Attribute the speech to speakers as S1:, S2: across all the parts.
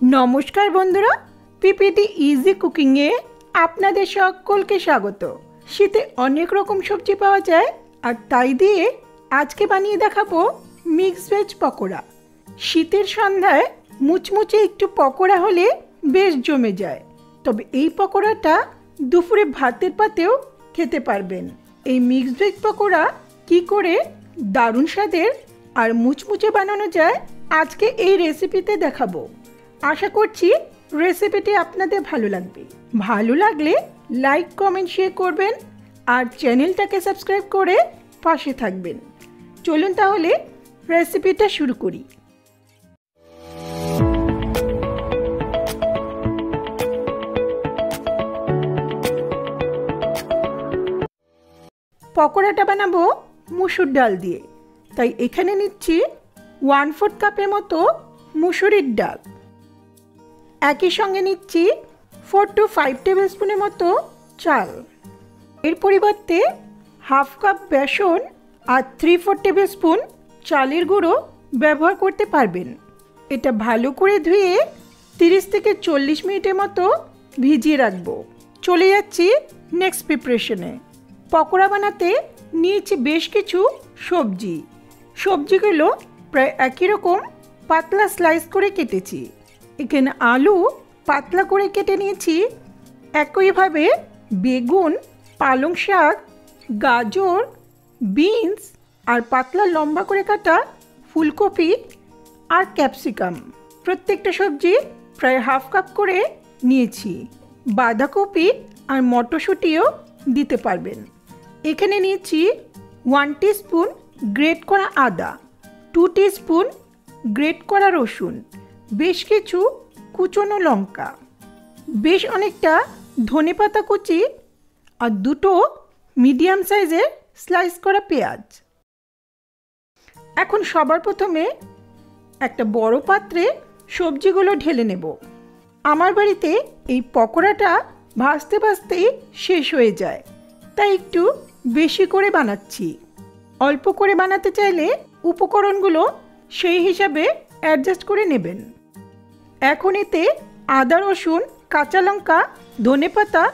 S1: নমস্কার বন্ধুরা, PPT easy কুকিংয়ে আপনাদের সকলকে স্বাগত। শীতে অনেক রকম সবজি পাওয়া যায়, আর তাই দিয়ে আজকে বানিয়ে দেখাবো মিক্স ভেজ পকোড়া। শীতের সন্ধ্যায় মুচমুচে একটু পকোড়া হলে বেশ জমে যায়। তবে এই পকোড়াটা দুপুরে ভাতের পাতেও খেতে পারবেন। এই মিক্স ভেজ পকোড়া কি করে দারুণ স্বাদের আর মুচমুচে বানানো যায় আজকে এই রেসিপিতে দেখাবো। আশা করছি রেসিপিটি আপনাদের ভালো লাগবে। ভালো লাগলে লাইক, কমেন্ট, শেয়ার করবেন আর চ্যানেলটাকে সাবস্ক্রাইব করে পাশে থাকবেন। চলুন তাহলে রেসিপিটা শুরু করি। পকোড়াটা বানাবো মুসুর ডাল দিয়ে, তাই এখানে নিচ্ছি 1/4 কাপের মতো মুসুরির ডাল। একই সঙ্গে নিচ্ছি 4 to 5 টেবিল স্পুনের মতো চাল। এর পরিবর্তে 1/2 কাপ বেসন আর 3/4 টেবিল স্পুন চালের গুঁড়ো ব্যবহার করতে পারবেন। এটা ভালো করে ধুয়ে 30 থেকে 40 মিনিটের মতো ভিজিয়ে রাখবো। চলে যাচ্ছি নেক্সট প্রিপারেশনে। পকোড়া বানাতে নিয়েছি বেশ কিছু সবজিগুলো প্রায় একই রকম পাতলা স্লাইস করে কেটেছি। এখানে আলু পাতলা করে কেটে নিয়েছি। একইভাবে বেগুন, পালং শাক, গাজর, বিনস আর পাতলা লম্বা করে কাটা ফুলকপি আর ক্যাপসিকাম, প্রত্যেকটা সবজি প্রায় 1/2 কাপ করে নিয়েছি। বাঁধাকপি আর মটরশুঁটিও দিতে পারবেন। এখানে নিয়েছি 1 টিস্পুন গ্রেট করা আদা, 2 টিস্পুন গ্রেট করা রসুন, বেশ কিছু কুচনো লঙ্কা, বেশ অনেকটা ধনেপাতা কুচি আর 2টো মিডিয়াম সাইজের স্লাইস করা পেঁয়াজ। এখন সবার প্রথমে একটা বড় পাত্রে সবজিগুলো ঢেলে নেব। আমার বাড়িতে এই পকোড়াটা ভাজতে ভাজতেই শেষ হয়ে যায়, তাই একটু বেশি করে বানাচ্ছি। অল্প করে বানাতে চাইলে উপকরণগুলো সেই হিসাবে অ্যাডজাস্ট করে নেবেন। এখন এতে আদা, রসুন, কাঁচা লঙ্কা, ধনেপাতা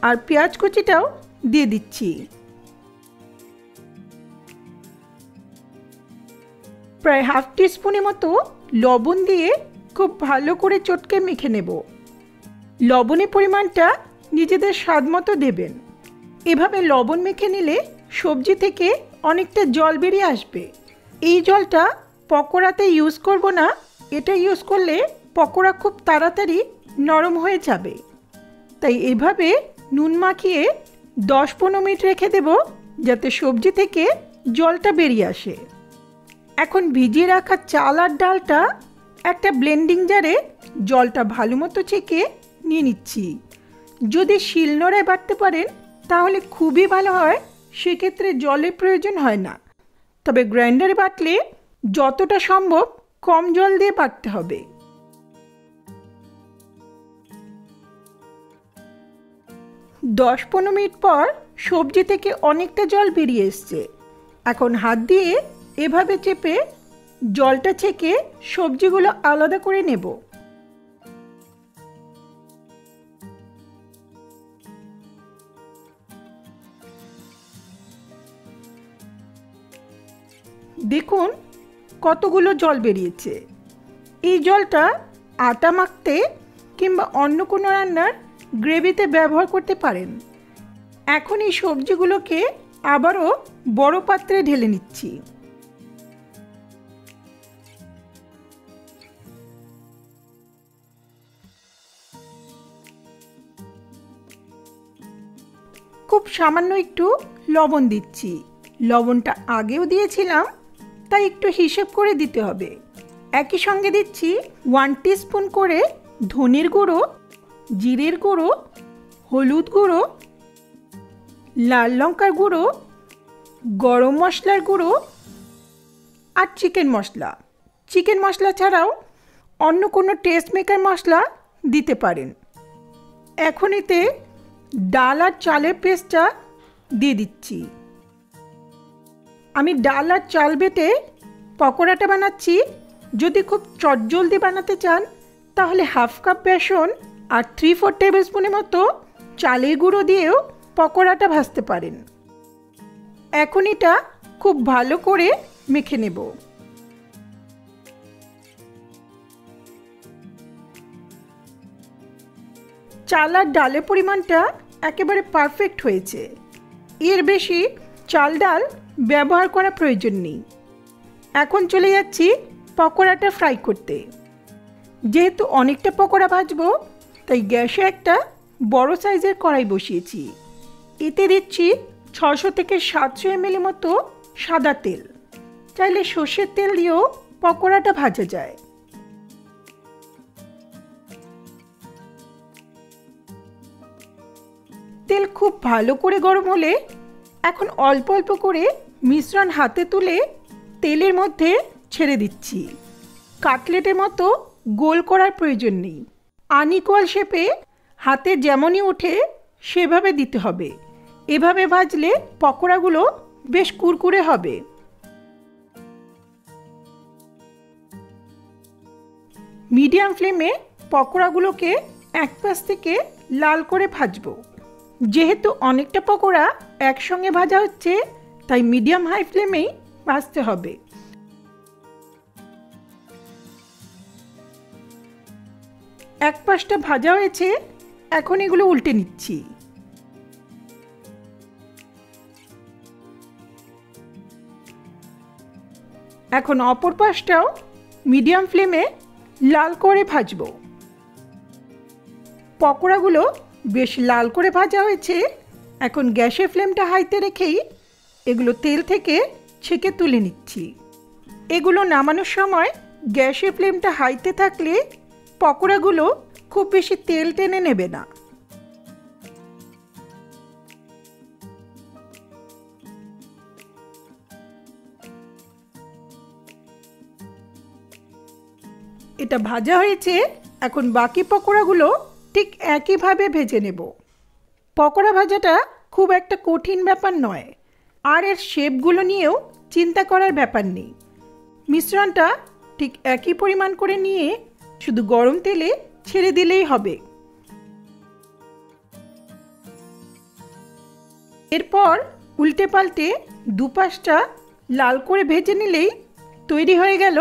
S1: আর পেঁয়াজ কুচিটাও দিয়ে দিচ্ছি। প্রায় 1/2 টিস্পুনের মতো লবণ দিয়ে খুব ভালো করে চটকে মেখে নেব। লবণের পরিমাণটা নিজেদের স্বাদ মতো দেবেন। এভাবে লবণ মেখে নিলে সবজি থেকে অনেকটা জল বেরিয়ে আসবে। এই জলটা পকোড়াতে ইউজ করব না, এটা ইউজ করলে পকোড়া খুব তাড়াতাড়ি নরম হয়ে যাবে। তাই এভাবে নুন মাখিয়ে 10-15 মিনিট রেখে দেব, যাতে সবজি থেকে জলটা বেরিয়ে আসে। এখন ভিজিয়ে রাখা চাল আর ডালটা একটা ব্লেন্ডিং জারে জলটা ভালো মতো ছেঁকে নিয়ে নিচ্ছি। যদি শিলনোড়ায় বাটতে পারেন তাহলে খুবই ভালো হয়, সেক্ষেত্রে জলের প্রয়োজন হয় না। তবে গ্রাইন্ডারে বাটলে যতটা সম্ভব কম জল দিয়ে বাটতে হবে। দশ 15 মিনিট পর সবজি থেকে অনেকটা জল বেরিয়ে এসছে। এখন হাত দিয়ে এভাবে চেপে জলটা ছেঁকে সবজিগুলো আলাদা করে নেব। দেখুন কতগুলো জল বেরিয়েছে। এই জলটা আটা মাখতে কিংবা অন্য কোনো রান্নার গ্রেভিতে ব্যবহার করতে পারেন। এখন এই সবজিগুলোকে আবারও বড় পাত্রে ঢেলে নিচ্ছি। খুব সামান্য একটু লবণ দিচ্ছি। লবণটা আগেও দিয়েছিলাম, তাই একটু হিসেব করে দিতে হবে। একই সঙ্গে দিচ্ছি 1 টিস্পুন করে ধনের গুঁড়ো, জিরের গুঁড়ো, হলুদ গুঁড়ো, লাল লঙ্কার গুঁড়ো, গরম মশলার গুঁড়ো আর চিকেন মশলা। চিকেন মশলা ছাড়াও অন্য কোনো টেস্ট মেকার মশলা দিতে পারেন। এখন এতে ডাল আর চালের পেস্টটা দিয়ে দিচ্ছি। আমি ডাল আর চাল বেটে পকোড়াটা বানাচ্ছি। যদি খুব চটজলদি বানাতে চান তাহলে হাফ কাপ বেসন আর 3/4 টেবিল স্পুনের মতো চালের গুঁড়ো দিয়েও পকোড়াটা ভাজতে পারেন। এখন এটা খুব ভালো করে মেখে নেব। চাল আর ডালের পরিমাণটা একেবারে পারফেক্ট হয়েছে। এর বেশি চাল ডাল ব্যবহার করা প্রয়োজন নেই। এখন চলে যাচ্ছি পকোড়াটা ফ্রাই করতে। যেহেতু অনেকটা পকোড়া ভাজবো, তাই গ্যাসে একটা বড় সাইজের কড়াই বসিয়েছি। এতে দিচ্ছি 600 থেকে 700 ml মতো সাদা তেল। চাইলে সর্ষের তেল দিয়েও পকোড়াটা ভাজা যায়। তেল খুব ভালো করে গরম হলে এখন অল্প অল্প করে মিশ্রণ হাতে তুলে তেলের মধ্যে ছেড়ে দিচ্ছি। কাটলেটের মতো গোল করার প্রয়োজন নেই। আনইকুয়াল শেপে হাতে যেমনই ওঠে সেভাবে দিতে হবে। এভাবে ভাজলে পকোড়াগুলো বেশ কুরকুরে হবে। মিডিয়াম ফ্লেমে পকোড়াগুলোকে এক পাশ থেকে লাল করে ভাজবো। যেহেতু অনেকটা পকোড়া একসঙ্গে ভাজা হচ্ছে, তাই মিডিয়াম হাই ফ্লেমেই ভাজতে হবে। এক পাশটা ভাজা হয়েছে, এখন এগুলো উল্টে নিচ্ছি। এখন অপর পাশটাও মিডিয়াম ফ্লেমে লাল করে ভাজবো। পকোড়াগুলো বেশ লাল করে ভাজা হয়েছে। এখন গ্যাসের ফ্লেমটা হাইতে রেখেই এগুলো তেল থেকে ছেঁকে তুলে নিচ্ছি। এগুলো নামানোর সময় গ্যাসের ফ্লেমটা হাইতে থাকলে পকোড়াগুলো খুব বেশি তেল টেনে নেবে না। এটা ভাজা হয়েছে, এখন বাকি পকোড়াগুলো ঠিক একইভাবে ভেজে নেব। পকোড়া ভাজাটা খুব একটা কঠিন ব্যাপার নয়, আর এর শেপগুলো নিয়েও চিন্তা করার ব্যাপার নেই। মিশ্রণটা ঠিক একই পরিমাণ করে নিয়ে শুধু গরম তেলে ছেড়ে দিলেই হবে। এরপর উল্টে পাল্টে দুপাশটা লাল করে ভেজে নিলেই তৈরি হয়ে গেল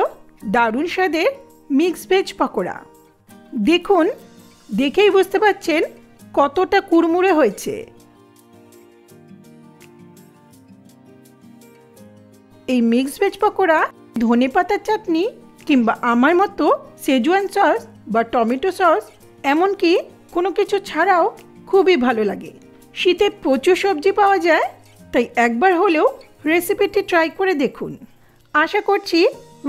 S1: দারুণ স্বাদের মিক্স ভেজ পকোড়া। দেখুন, দেখেই বুঝতে পারছেন কতটা কুড়মুড়ে হয়েছে। এই মিক্স ভেজ পকোড়া ধনেপাতার চাটনি কিংবা আমার মতো শেজওয়ান সস বা টমেটো সস, এমনকি কোনো কিছু ছাড়াও খুবই ভালো লাগে। শীতে প্রচুর সবজি পাওয়া যায়, তাই একবার হলেও রেসিপিটি ট্রাই করে দেখুন। আশা করছি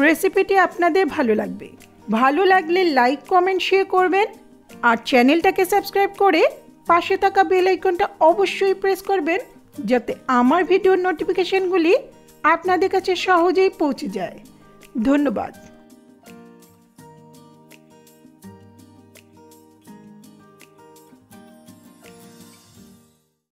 S1: রেসিপিটি আপনাদের ভালো লাগবে। ভালো লাগলে লাইক, কমেন্ট, শেয়ার করবেন আর চ্যানেলটাকে সাবস্ক্রাইব করে পাশে থাকা বেল আইকনটা অবশ্যই প্রেস করবেন, যাতে আমার ভিডিওর নোটিফিকেশনগুলি আপনাদের কাছে সহজেই পৌঁছে যায়। ধন্যবাদ।